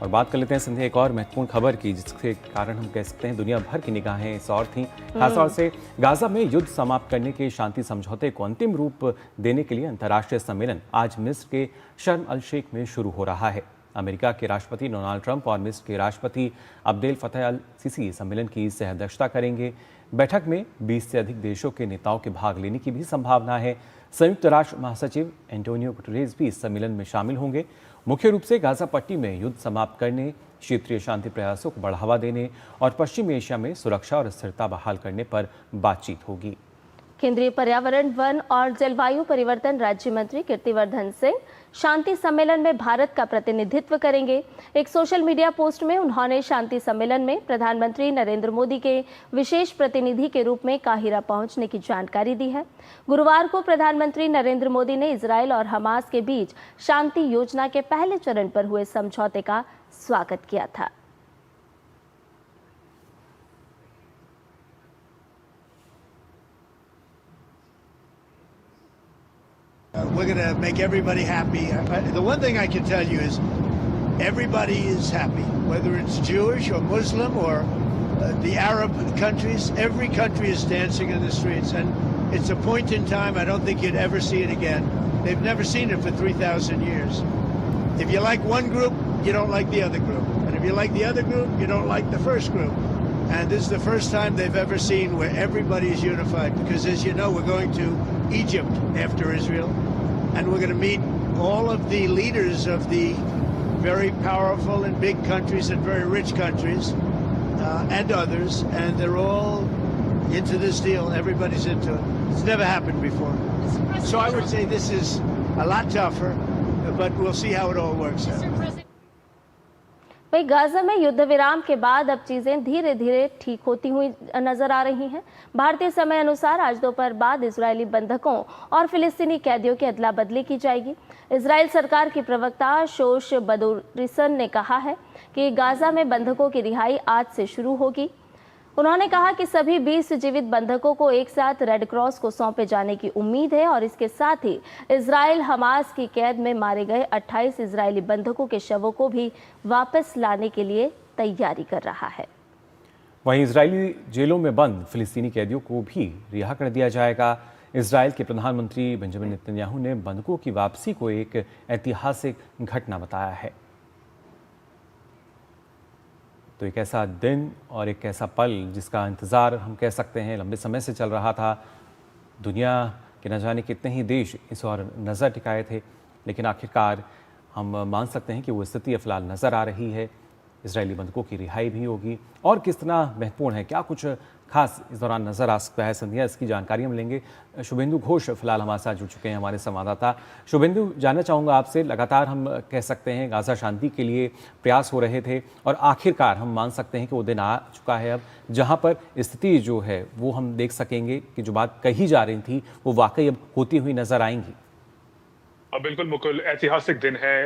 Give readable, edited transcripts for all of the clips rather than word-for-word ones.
और बात कर लेते हैं संध्या एक और महत्वपूर्ण खबर की, जिसके कारण हम कह सकते हैं दुनिया भर की निगाहें इस ओर थीं। खासतौर से गाजा में युद्ध समाप्त करने के शांति समझौते को अंतिम रूप देने के लिए अंतर्राष्ट्रीय सम्मेलन आज मिस्र के शर्म अल शेख में शुरू हो रहा है। अमेरिका के राष्ट्रपति डोनाल्ड ट्रंप और मिस्र के राष्ट्रपति अब्देल फतह अल सीसी सम्मेलन की सह अध्यक्षता करेंगे। बैठक में 20 से अधिक देशों के नेताओं के भाग लेने की भी संभावना है। संयुक्त राष्ट्र महासचिव एंटोनियो गुटेरेस भी इस सम्मेलन में शामिल होंगे। मुख्य रूप से गाजा पट्टी में युद्ध समाप्त करने, क्षेत्रीय शांति प्रयासों को बढ़ावा देने और पश्चिमी एशिया में सुरक्षा और स्थिरता बहाल करने पर बातचीत होगी। केंद्रीय पर्यावरण, वन और जलवायु परिवर्तन राज्य मंत्री कीर्तिवर्धन सिंह शांति सम्मेलन में भारत का प्रतिनिधित्व करेंगे। एक सोशल मीडिया पोस्ट में उन्होंने शांति सम्मेलन में प्रधानमंत्री नरेंद्र मोदी के विशेष प्रतिनिधि के रूप में काहिरा पहुंचने की जानकारी दी है। गुरुवार को प्रधानमंत्री नरेंद्र मोदी ने इजरायल और हमास के बीच शांति योजना के पहले चरण पर हुए समझौते का स्वागत किया था। We're going to make everybody happy. The one thing I can tell you is everybody is happy, whether it's Jewish or Muslim or the Arab countries. Every country is dancing in the streets, and it's a point in time I don't think you'd ever see it again. They've never seen it for 3,000 years. If you like one group, you don't like the other group. And if you like the other group, you don't like the first group. And this is the first time they've ever seen where everybody is unified, because as you know, we're going to Egypt after Israel, and we're going to meet all of the leaders of the very powerful and big countries and very rich countries and others, and they're all into this deal. Everybody's into it. It's never happened before. So I would say this is a lot tougher, but we'll see how it all works out. वहीं Gaza में युद्ध विराम के बाद अब चीजें धीरे धीरे ठीक होती हुई नजर आ रही हैं। भारतीय समय अनुसार आज दोपहर बाद इजरायली बंधकों और फिलिस्तीनी कैदियों की अदला बदली की जाएगी। इजरायल सरकार की प्रवक्ता शोश बदूरिसन ने कहा है कि गाजा में बंधकों की रिहाई आज से शुरू होगी। उन्होंने कहा कि सभी 20 जीवित बंधकों को एक साथ रेड क्रॉस को सौंपे जाने की उम्मीद है और इसके साथ ही इजरायल हमास की कैद में मारे गए 28 इजरायली बंधकों के शवों को भी वापस लाने के लिए तैयारी कर रहा है। वहीं इजरायली जेलों में बंद फिलिस्तीनी कैदियों को भी रिहा कर दिया जाएगा। इजरायल के प्रधानमंत्री बेंजामिन नेतन्याहू ने बंधकों की वापसी को एक ऐतिहासिक घटना बताया है। तो एक ऐसा दिन और एक ऐसा पल जिसका इंतज़ार हम कह सकते हैं लंबे समय से चल रहा था। दुनिया के न जाने कितने ही देश इस ओर नज़र टिकाए थे, लेकिन आखिरकार हम मान सकते हैं कि वो स्थिति फ़िलहाल नज़र आ रही है। इजरायली बंधकों की रिहाई भी होगी और किस तरह महत्वपूर्ण है, क्या कुछ खास इस दौरान नज़र आ सकता है संध्या, इसकी जानकारी हम लेंगे। शुभेंदु घोष फिलहाल हमारे साथ जुड़ चुके हैं, हमारे संवाददाता। शुभेंदु, जानना चाहूँगा आपसे, लगातार हम कह सकते हैं गाजा शांति के लिए प्रयास हो रहे थे और आखिरकार हम मान सकते हैं कि वो दिन आ चुका है अब, जहाँ पर स्थिति जो है वो हम देख सकेंगे कि जो बात कही जा रही थी वो वाकई अब होती हुई नजर आएंगी। बिल्कुल मुकुल, ऐतिहासिक दिन है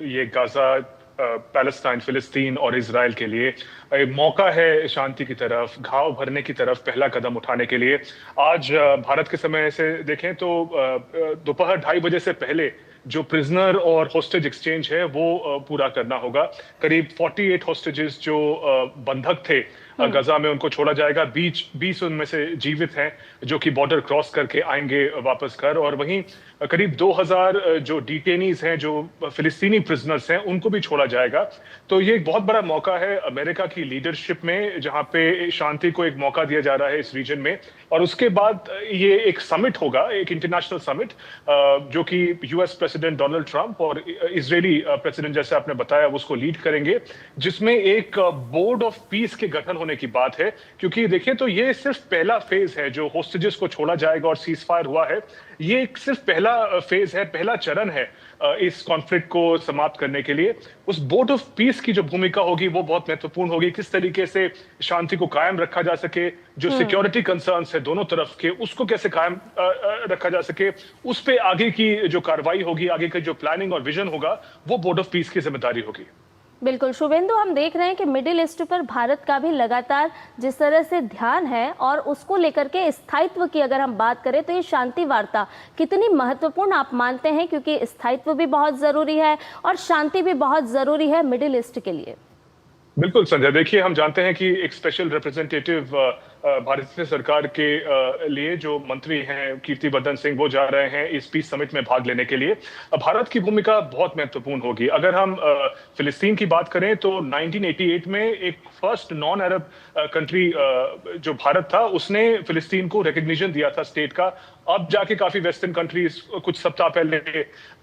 ये गाजा, पैलेस्टाइन, फिलिस्तीन और इजराइल के लिए एक मौका है शांति की तरफ, घाव भरने की तरफ पहला कदम उठाने के लिए। आज भारत के समय से देखें तो दोपहर 2:30 बजे से पहले जो प्रिजनर और हॉस्टेज एक्सचेंज है वो पूरा करना होगा। करीब 48 हॉस्टेजेस जो बंधक थे गजा में, उनको छोड़ा जाएगा। 20 उनमें से जीवित हैं जो कि बॉर्डर क्रॉस करके आएंगे वापस घर, और वहीं करीब 2000 जो डिटेनीज हैं, जो फिलिस्तीनी प्रिजनर्स हैं, उनको भी छोड़ा जाएगा। तो ये एक बहुत बड़ा मौका है अमेरिका की लीडरशिप में, जहां पे शांति को एक मौका दिया जा रहा है इस रीजन में। और उसके बाद ये एक समिट होगा, एक इंटरनेशनल समिट, जो कि यूएस प्रेसिडेंट डोनाल्ड ट्रंप और इजरायली प्रेसिडेंट, जैसे आपने बताया, उसको लीड करेंगे, जिसमें एक बोर्ड ऑफ पीस के गठन होने की बात है। क्योंकि देखें तो ये सिर्फ पहला फेज है, जो होस्टेजेस को छोड़ा जाएगा और सीज फायर हुआ है, ये एक सिर्फ पहला फेज है, पहला चरण है इस कॉन्फ्लिक्ट को समाप्त करने के लिए। उस बोर्ड ऑफ पीस की जो भूमिका होगी वो बहुत महत्वपूर्ण होगी। किस तरीके से शांति को कायम रखा जा सके, जो सिक्योरिटी कंसर्न्स है दोनों तरफ के, उसको कैसे कायम रखा जा सके, उस पे आगे की जो कार्रवाई होगी, आगे का जो प्लानिंग और विजन होगा, वो बोर्ड ऑफ पीस की जिम्मेदारी होगी। बिल्कुल शुभेंदु, हम देख रहे हैं कि मिडिल ईस्ट पर भारत का भी लगातार जिस तरह से ध्यान है और उसको लेकर के स्थायित्व की अगर हम बात करें तो ये शांति वार्ता कितनी महत्वपूर्ण आप मानते हैं, क्योंकि स्थायित्व भी बहुत ज़रूरी है और शांति भी बहुत ज़रूरी है मिडिल ईस्ट के लिए। बिल्कुल संजय, देखिए हम जानते हैं कि एक स्पेशल रिप्रेजेंटेटिव भारतीय सरकार के लिए जो मंत्री हैं कीर्तिवर्धन सिंह, वो जा रहे हैं इस पीस समिट में भाग लेने के लिए। भारत की भूमिका बहुत महत्वपूर्ण होगी। अगर हम फिलिस्तीन की बात करें तो 1988 में एक फर्स्ट नॉन अरब कंट्री जो भारत था, उसने फिलिस्तीन को रिकग्निशन दिया था स्टेट का। अब जाके काफी वेस्टर्न कंट्रीज कुछ सप्ताह पहले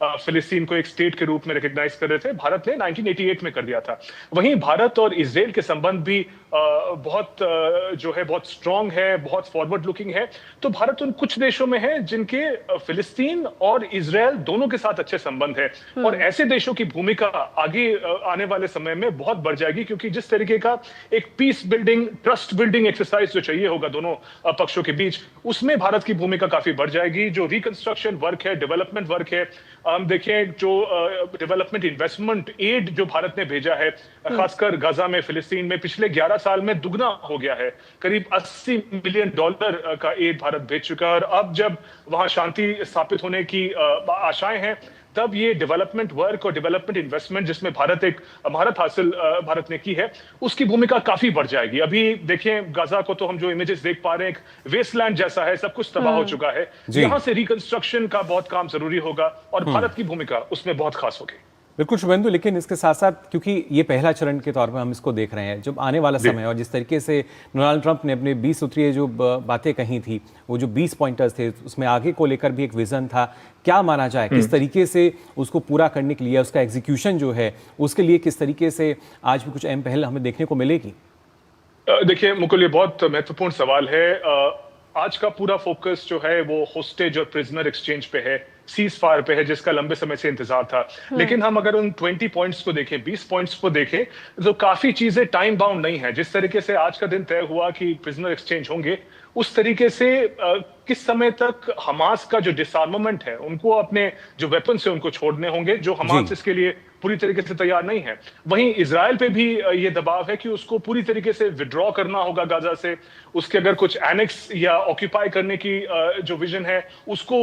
फिलिस्तीन को एक स्टेट के रूप में रिकग्नाइज कर रहे थे। भारत ने 1988 में कर दिया था। वहीं भारत और इजराइल के संबंध भी बहुत स्ट्रांग है, बहुत फॉरवर्ड लुकिंग है। तो भारत उन कुछ देशों में है जिनके फिलिस्तीन और इजराइल दोनों के साथ अच्छे संबंध है, और ऐसे देशों की भूमिका आगे आने वाले समय में बहुत बढ़ जाएगी, क्योंकि जिस तरीके का एक peace building, trust building exercise जो चाहिए होगा दोनों पक्षों के बीच, उसमें भारत की भूमिका काफी बढ़ जाएगी। जो रिकंस्ट्रक्शन वर्क है, डेवलपमेंट वर्क है, हम देखें जो डेवलपमेंट इन्वेस्टमेंट एड जो भारत ने भेजा है, खासकर गाजा में, फिलिस्तीन में, पिछले 11 साल में दुगना हो गया है। करीब $80 मिलियन का एड भारत भेज चुका है, और अब जब वहां शांति स्थापित होने की आशाएं हैं, तब ये डेवलपमेंट वर्क और डेवलपमेंट इन्वेस्टमेंट जिसमें भारत एक महारत हासिल भारत ने की है, उसकी भूमिका काफी बढ़ जाएगी। अभी देखें गाजा को, तो हम जो इमेजेस देख पा रहे हैं, एक वेस्टलैंड जैसा है, सब कुछ तबाह हो चुका है। यहां से रिकंस्ट्रक्शन का बहुत काम जरूरी होगा, और भारत की भूमिका उसमें बहुत खास होगी। बिल्कुल शुभेंदु, लेकिन इसके साथ साथ, क्योंकि ये पहला चरण के तौर पर हम इसको देख रहे हैं, जब आने वाला समय और जिस तरीके से डोनाल्ड ट्रंप ने अपने 20 सूत्रीय जो बातें कही थी, वो जो 20 पॉइंटर्स थे, उसमें आगे को लेकर भी एक विजन था। क्या माना जाए, किस तरीके से उसको पूरा करने के लिए, उसका एग्जीक्यूशन जो है उसके लिए किस तरीके से आज भी कुछ अहम पहल हमें देखने को मिलेगी? देखिए मुकुल, ये बहुत महत्वपूर्ण सवाल है। आज का पूरा फोकस जो है वो होस्टेज और प्रिजनर एक्सचेंज पे है, सीज फायर पे है, जिसका लंबे समय से इंतजार था। लेकिन हम अगर उन 20 पॉइंट्स को देखें, 20 पॉइंट्स को देखें, तो काफी चीजें टाइम बाउंड नहीं है। जिस तरीके से आज का दिन तय हुआ कि प्रिजनर एक्सचेंज होंगे, उस तरीके से किस समय तक हमास का जो डिसआर्मामेंट है, उनको अपने जो वेपन्स है उनको छोड़ने होंगे, जो हमास इसके लिए पूरी तरीके से तैयार नहीं है। वहीं इजराइल पे भी ये दबाव है कि उसको पूरी तरीके से विड्रॉ करना होगा गाजा से। उसके अगर कुछ एनेक्स या ऑक्यूपाई करने की जो विजन है, उसको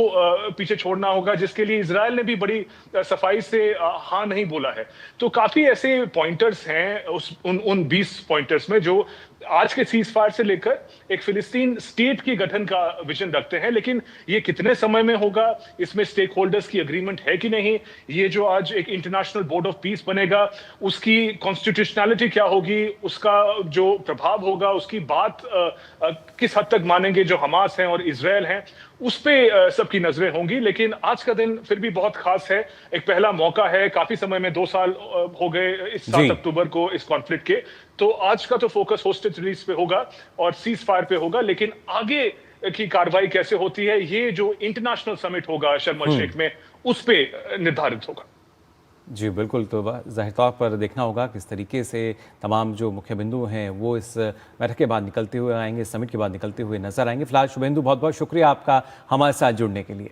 पीछे छोड़ना होगा, जिसके लिए इजराइल ने भी बड़ी सफाई से हाँ नहीं बोला है। तो काफी ऐसे पॉइंटर्स हैं उन 20 पॉइंटर्स में, जो आज के सीज फायर से लेकर एक फिलिस्तीन स्टेट की गठन का विजन रखते हैं। लेकिन ये कितने समय में होगा, इसमें स्टेक होल्डर्स की एग्रीमेंट है कि नहीं, ये जो आज एक इंटरनेशनल बोर्ड ऑफ पीस बनेगा, उसकी कॉन्स्टिट्यूशनैलिटी क्या होगी, उसका जो प्रभाव होगा, उसकी बात किस हद तक मानेंगे जो हमास हैं और इजराइल हैं, उस पे सबकी नजरें होंगी। लेकिन आज का दिन फिर भी बहुत खास है, एक पहला मौका है। काफी समय में 2 साल हो गए इस 7 अक्टूबर को इस कॉन्फ्लिक्ट के। तो आज का तो फोकस होस्टेज रिलीज पे होगा और सीज फायर पे होगा, लेकिन आगे की कार्रवाई कैसे होती है, ये जो इंटरनेशनल समिट होगा शर्म अल शेख में, उस पे निर्धारित होगा। जी बिल्कुल, तो ज़ाहिर तौर पर देखना होगा किस तरीके से तमाम जो मुख्य बिंदु हैं वो इस बैठक के बाद निकलते हुए आएंगे, समिट के बाद निकलते हुए नजर आएंगे। फिलहाल शुभेंदु, बहुत बहुत शुक्रिया आपका हमारे साथ जुड़ने के लिए।